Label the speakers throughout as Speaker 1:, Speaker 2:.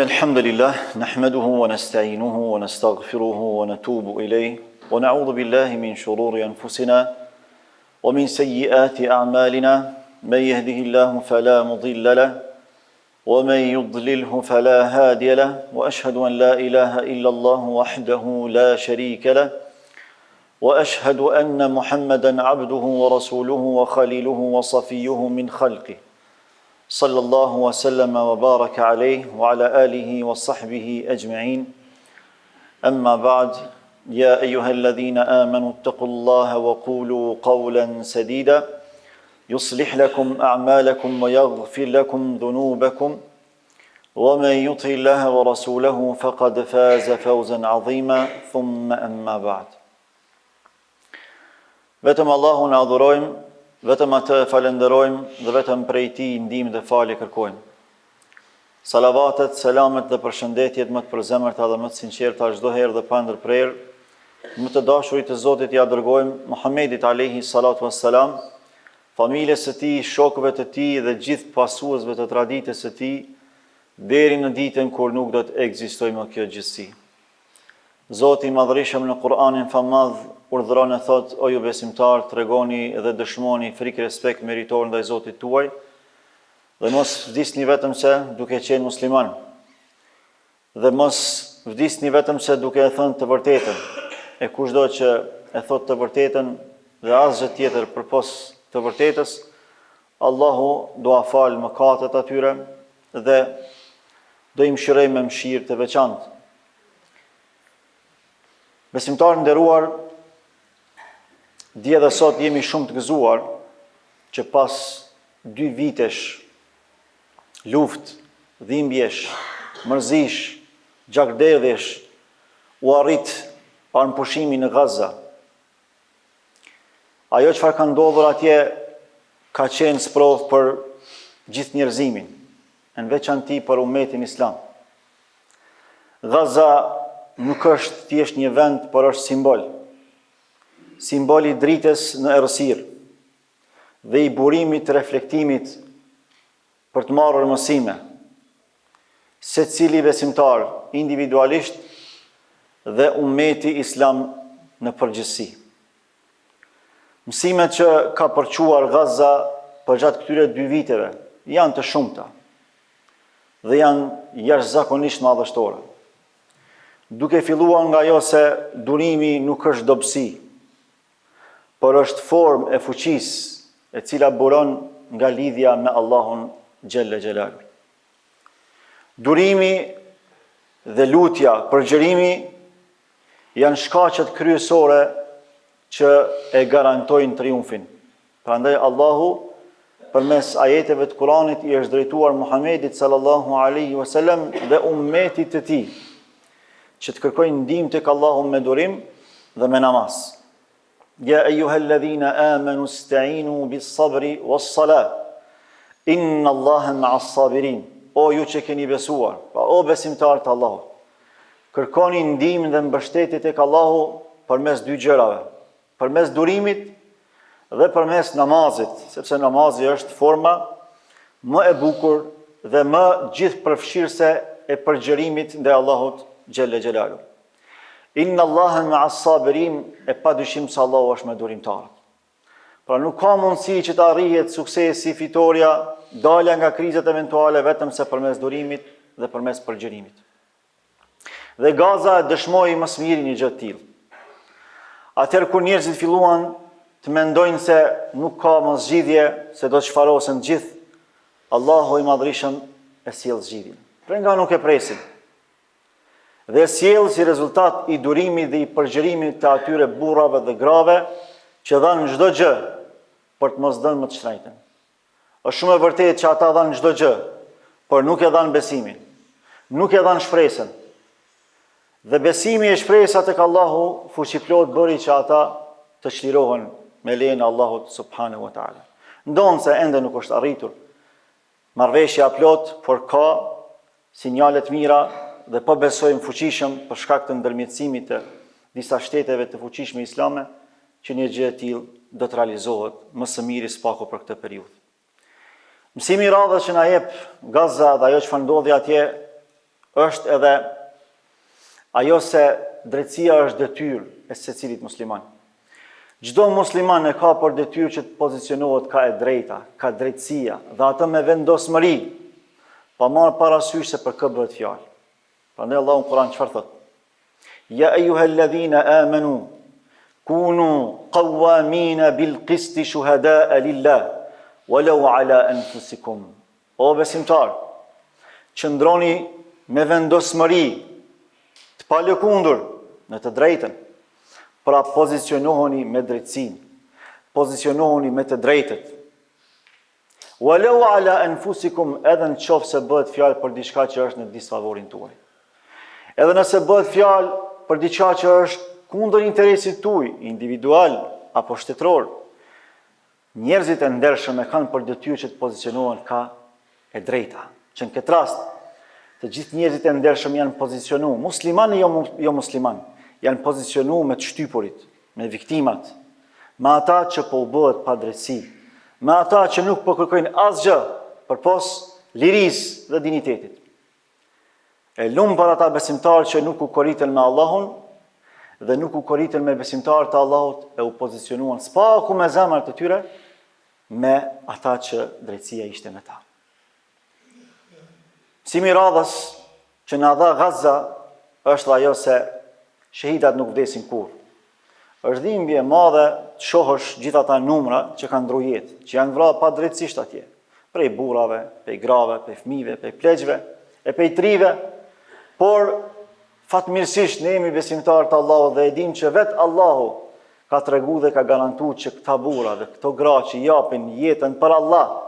Speaker 1: الحمد لله نحمده ونستعينه ونستغفره ونتوب إليه ونعوذ بالله من شرور أنفسنا ومن سيئات أعمالنا من يهده الله فلا مضل له ومن يضلله فلا هادي له وأشهد أن لا إله إلا الله وحده لا شريك له وأشهد أن محمدا عبده ورسوله وخليله وصفيه من خلقه صلى الله وسلم وبارك عليه وعلى آله وصحبه أجمعين أما بعد يا أيها الذين آمنوا اتقوا الله وقولوا قولا سديدا يصلح لكم أعمالكم ويغفر لكم ذنوبكم ومن يطع الله ورسوله فقد فاز فوزا عظيما ثم أما بعد Vetëm Allahun adhurojmë, vetëm atë falenderojmë dhe vetëm prej tij ndihmë dhe falje kërkojmë. Salavatet, selamet dhe përshëndetjet më të përzemërta dhe më të sinqerta çdo herë dhe pa ndërprerje, më të dashurit të Zotit ja dërgojmë Muhammedit alayhi salatu wassalam, familjes së tij, shokëve të tij dhe gjithë pasuesve të traditës së tij, deri në ditën kur nuk do të ekzistojë më kjo gjësi. Zoti i Madhërisëm në Kur'anin famadh urdhëron e thot: o ju besimtar, tregoni dhe dëshmoni frikë respekt meritor ndaj Zotit tuaj, dhe mos vdisni vetëm se duke qenë musliman, dhe mos vdisni vetëm se duke e thënë të vërtetën, e kushdo që e thot të vërtetën dhe asgjë tjetër përpos të vërtetës, Allahu do a falë mëkatet atyre dhe do i mëshiroj me mëshirë të veçantë. Besimtarë nderuar, dje dhe sot jemi shumë të gëzuar që pas 2 vitesh luftë, dhimbjesh, mërzish, gjakderdhjesh, u arrit parëmpushimi në Gaza. Ajo çfarë ka ndodhur atje ka qenë sprovë për gjithë njerëzimin, në veçanti për ummetin islam. Gaza nuk është thjesht një vend, por është simbol i dritës në errësirë dhe i burimit të reflektimit për të marrur mësime, secili besimtar individualisht dhe ummeti islam në përgjithësi. Mësimet që ka përquar Gaza përgjatë këtyre 2 viteve janë të shumta dhe janë jashtëzakonisht madhështore. Duke filluar nga ajo se durimi nuk është dobësi, por është formë e fuqisë e cila buron nga lidhja me Allahun Gjelle Gjelalu. Durimi dhe lutja, përgjërimi janë shkaqet kryesore që e garantojnë triumfin. Prandaj Allahu përmes ajeteve të Kuranit i është drejtuar Muhammedit sallallahu alaihi wasallam dhe ummetit të tij që të kërkojnë ndihmë tek Allahu me durim dhe me namaz. Ja ayyuhalladhina amanu ista'inu bis-sabri was-salah. Inna Allaha ma'as sabirin. O ju që keni besuar, o besimtarë të Allahut, kërkoni ndihmë dhe mbështetje tek Allahu përmes 2 gjërave, përmes durimit dhe përmes namazit, sepse namazi është forma më e bukur dhe më gjithëpërfshirëse e përgjërimit ndaj Allahut Gjelle Gjelalu. Inna Allaha ma'as sabirin, e padyshim se Allahu është me durimtarët. Pra nuk ka mundësi që të arrihet suksesi, fitoria, dalja nga krizat eventuale vetëm se përmes durimit dhe përmes përgjërimit. Dhe Gaza dëshmoi më së miri një gjë të tillë. Atëherë kur njerëzit filluan të mendojnë se nuk ka më zgjidhje, se do të shfarosen gjithë, Allahu i Madhërisëm e sjell zgjidhjen. Pra nga nuk e presin. Dhe sjell si rezultat i durimit dhe i përgjërimit të atyre burrave dhe grave që dhanë çdo gjë për të mos dhënë më të shtrenjtën. Është shumë e vërtetë që ata dhanë çdo gjë, por nuk e dhanë besimin, nuk e dhanë shpresën. Dhe besimi e shpresa tek Allahu fuqiplot bëri që ata të çlirohen me lejen e Allahut subhanahu wa taala. Ndonë se ende nuk është arritur marrëveshja plot, por ka sinjale të mira dhe po besojmë fuqishëm për shkak të ndërmjetësimit të disa shteteve të fuqishme islame që një gjë e tillë do të realizohet më së miri spaku për këtë periudhë. Mësimi i radhës që na jep Gaza dhe ajo çfarë ndodhi atje është edhe ajo se drejtësia është detyrë e secilit musliman. Çdo musliman e ka për detyrë që të pozicionohet ka e drejta, ka drejtësia, dhe atë me vendosmëri, pa marrë parasysh se për kë bëhet fjalë. Prandaj Allahu në Kur'an çfarë thot? Ja ayyuhalladhina amanu kunu qawwamina bil qisti shuhada'a lillah walau ala anfusikum. O besimtar, qëndroni me vendosmëri të palëkundur në të drejtën, pra pozicionohuni me drejtësinë, pozicionohuni me të drejtët. Walau ala anfusikum, edhe në qoftë se bëhet fjalë për diçka që është në disfavorin tuaj. Edhe nëse bëhet fjalë për diçka që është kundër interesit tuaj, individual apo shtetëror, njerëzit e ndershëm e kanë për detyrë që të pozicionohen ka e drejta. Që në këtë rast, të gjithë njerëzit e ndershëm janë pozicionuar, musliman e jo musliman, janë pozicionuar me të shtypurit, me viktimat, me ata që po u bëhet pa drejtësi, me ata që nuk po kërkojnë asgjë përpos lirisë dhe dinitetit. E lumë për ata besimtarë që nuk u korritën me Allahun dhe nuk u korritën me besimtarë të Allahut, e u pozicionuan spaku me zemrat të tyre me ata që drejtësia ishte me ta. Mësimi i radhës që na dha Gaza është ajo se shahidat nuk vdesin kurrë. Është dhimbje e madhe të shohësh gjithë ata numra që kanë ndru jetë, që janë vrarë pa drejtësisht atje, prej burrave, prej grave, prej fëmijëve, prej pleqve, e prej trive, por fatmirësisht ne jemi besimtarë të Allahut dhe e dim që vetë Allahu ka tregu dhe ka garantuar që këta burra dhe këto gra që japin jetën për Allah,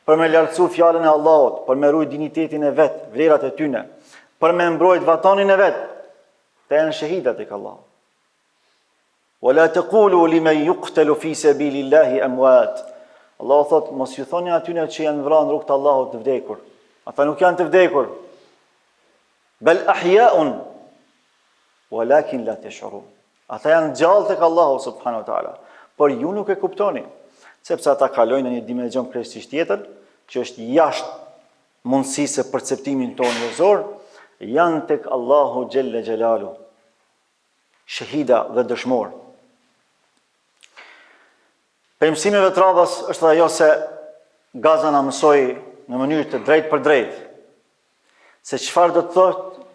Speaker 1: për me lartësu fjalën e Allahut, për me ruajtur dinitetin e vet, vlerat e tyre, për me mbrojt vatanin e vet, të janë shahida tek Allahu. Wala taqulu liman yuqtalu fi sabilillahi amwat. Allahu thot, mos ju thoni atyre që janë vrarë në rrugt të Allahut të vdekur. Ata nuk janë të vdekur. Bel ahya'un walakin la tash'urun. Ata janë gjallë tek Allahu subhanahu wa taala, por ju nuk e kuptoni, sepse ata kalojnë në një dimension krejtësisht tjetër, që është jashtë mundësisë së perceptimit tonë njerëzor, janë tek Allahu xhelle xhelalu, shahida dhe dëshmor. Për mësimeve të radhës është ajo se Gaza na mësoi në mënyrë të drejtë për drejtë se çfarë do të thotë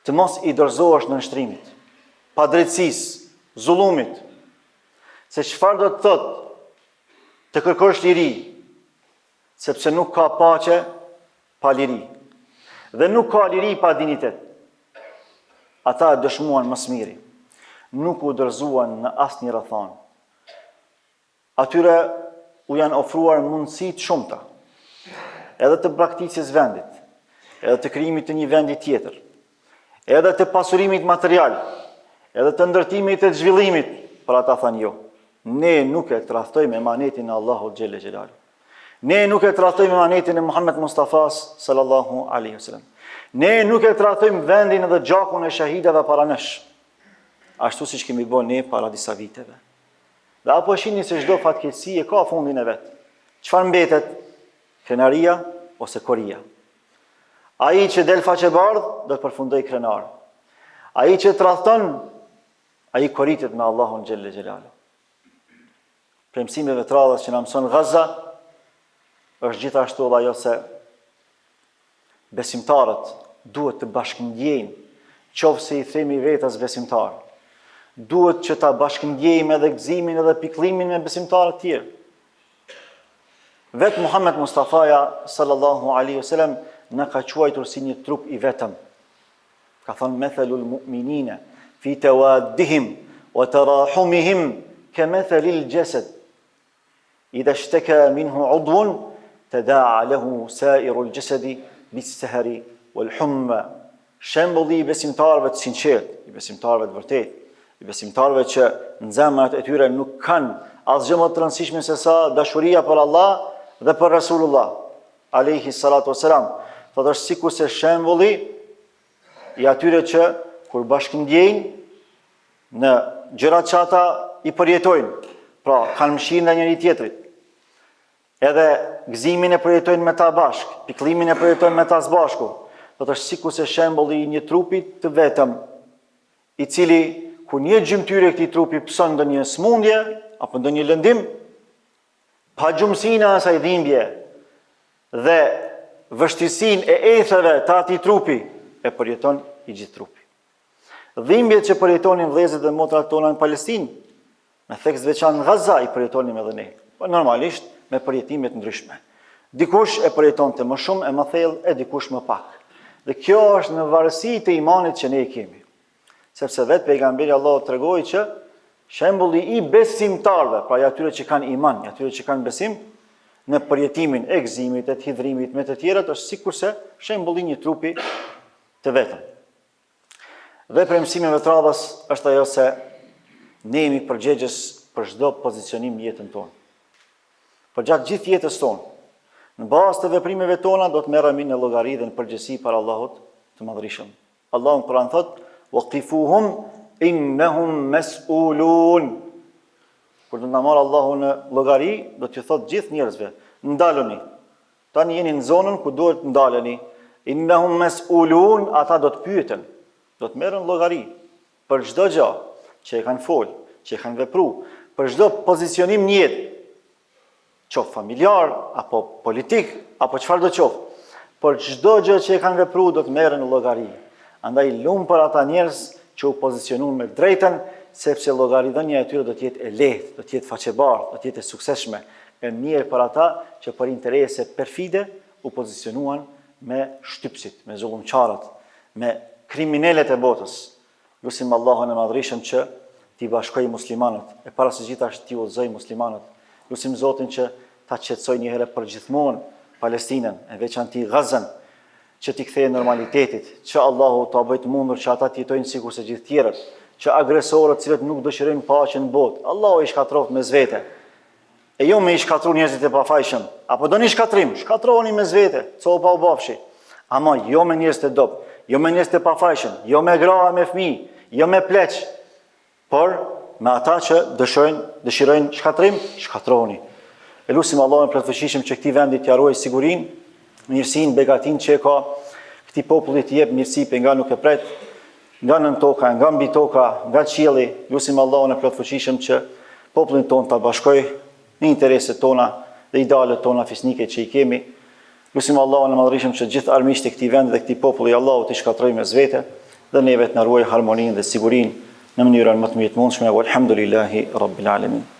Speaker 1: të mos i dorëzohesh në nështrimit, pa drejtësisë, zullumit, se çfarë do të thotë të kërkosh liri, sepse nuk ka paqe pa liri, dhe nuk ka liri pa dinitet. Ata e dëshmuan më së miri, nuk u dorëzuan në asnjë rrethon. Atyre u janë ofruar mundësi të shumta, edhe të braktisjes vendit, edhe të krijimit të një vendi tjetër, edhe të pasurimit material, edhe të ndërtimit e të zhvillimit, për ata thanë jo. Ne nuk e tradhtojmë emanetin e Allahut xhelle xhelalu. Ne nuk e tradhtojmë emanetin e Muhammed Mustafas sallallahu alaihi wasallam. Ne nuk e tradhtojmë vendin edhe gjakun e shahidave para nesh, ashtu siç kemi bërë ne para disa viteve. Dhe apo shihni se çdo fatkeqësi e ka fundin e vet. Çfarë mbetet? Krenaria ose koria. Ai që del faqebardh do të përfundoj krenar. Ai që tradhton, ai koritet me Allahun xhelle xhelalu. Premësimeve të radhës që na mëson Gaza është gjithashtu edhe ajo se besimtarët duhet të bashkëndjejnë, qofse i themi vetes besimtar. Duhet që ta bashkëndjejmë edhe gëzimin edhe pikëllimin me besimtarët tjerë. Vetë Muhammed Mustafaja sallallahu alaihi wasallam na ka quajtur si një trup i vetëm. Ka thënë methalul mu'minina fi tawaddihim wa tarahumihim kamathalil jasad. Idha ishtaka minhu 'udwun tada'a lahu sa'irul jasadi bis-sahari wal humma. Shembulli i besimtarëve të sinqert, i besimtarëve të vërtetë, i besimtarëve që në zemrat e tyre nuk kanë asgjë më të rëndësishme se sa dashuria për Allah dhe për Rasulullah alayhi salatu wasalam. Thotë është sikur se shembulli i atyre që kur bashkëndjejnë në gjërat që ata i përjetojnë, pra kanë mëshirë ndaj njëri tjetrit, edhe gëzimin e përjetojnë me ta bashkë, pikëllimin e përjetojnë me ta së bashku, do të është sikur se shembulli i një trupi të vetëm, i cili ku një gjymtyre këtij trupi pëson ndonjë smundje apo ndonjë lëndim, pa gjumësinë e asaj dhimbje dhe vështirësinë e ethave të atij trupi e përjeton i gjithë trupi. Dhimbjet që përjetonin vëllezërit dhe motrat tona në Palestinë, me theks veçan në Gaza i përjetonim edhe ne. Po normalisht me përjetime të ndryshme. Dikush e përjetonte më shumë e më thellë, e dikush më pak. Dhe kjo është në varësi të imanit që ne kemi. Sepse vetë pejgamberi Allahu tregoi që shembulli i besimtarëve, pra atyre që kanë iman, atyre që kanë besim, në përjetimin e gëzimit, e të hidhrimit me të tjerat, është sikurse shembulli një trupi të vetëm. Dhe për mësimeve të radhës është ajo se ne jemi përgjegjës për çdo pozicionim në jetën tonë. Për gjatë gjithë jetës tonë, në bazë të veprimeve tona do të merremi në llogari dhe në përgjegjësi para Allahut të Madhërisëm. Allahu në Kur'an thotë: "Waqifuhum innahum mas'ulun." Kur do të na marrë Allahu në llogari, do t'ju thotë gjithë njerëzve: "Ndaluni. Tani jeni në zonën ku duhet të ndaleni. Innahum mas'ulun", ata do të pyeten, do të merren llogari për çdo gjë që e kanë folë, që e kanë vepruar, për çdo pozicionim në jetë, qoftë familjar, apo politik, apo çfarë do qoftë. Për çdo gjë që e kanë vepruar do të merren në llogari. Andaj lum për ata njerëz që u pozicionuan me drejtën, sepse llogaridhënia e tyre do të jetë e lehtë, do të jetë faqebarë, do të jetë e suksesshme. E mirë për ata që për interese perfide u pozicionuan me shtypsit, me zullumçarët, me kriminalet e botës. Lusim Allahun e Madhërisëm që t'i bashkojë muslimanët, e para së gjithashtë t'i udhëzojë muslimanët. Lusim Zotin që ta qetësojë një herë për gjithmonë Palestinën, e veçanti Gazën, që t'i kthejë normalitetit, që Allahu t'a bëjë të mundur që ata të jetojnë sikur se gjithë tjerët, që agresorët cilët nuk dëshirojnë paqen në botë, Allahu i shkatërroft mes vete. E jo me i shkatru njerëzit e pafajshëm, apo do një shkatrim, shkatroni mes vete, copa u bafshi. Ama jo me njerëz të dobët, jo me njerëz të pafajshëm, jo me gra me fëmijë, jo me pleq, por me ata që dëshirojnë shkatrim, shkatroni. E lusim Allahun plotfuqishëm që këtij vendi t'i ruajë sigurinë, mirësinë, begatinë që ka këtij populli të jep mirësi pe nga nuk e pret, nga nën toka, nga mbi toka, nga qielli. Lusim Allahun e plotfuqishëm që popullin ton ta bashkojë në intereset tona dhe idealet tona fisnike që i kemi. Lusim Allahun e Madhërisëm që gjithë armiqtë e këtij vendi dhe këtij populli Allahu t'i shkatrojë mes vete dhe neve të na ruajë harmoninë dhe sigurinë në mënyrën më të mirë të mundshme. Walhamdulillahi rabbil alamin.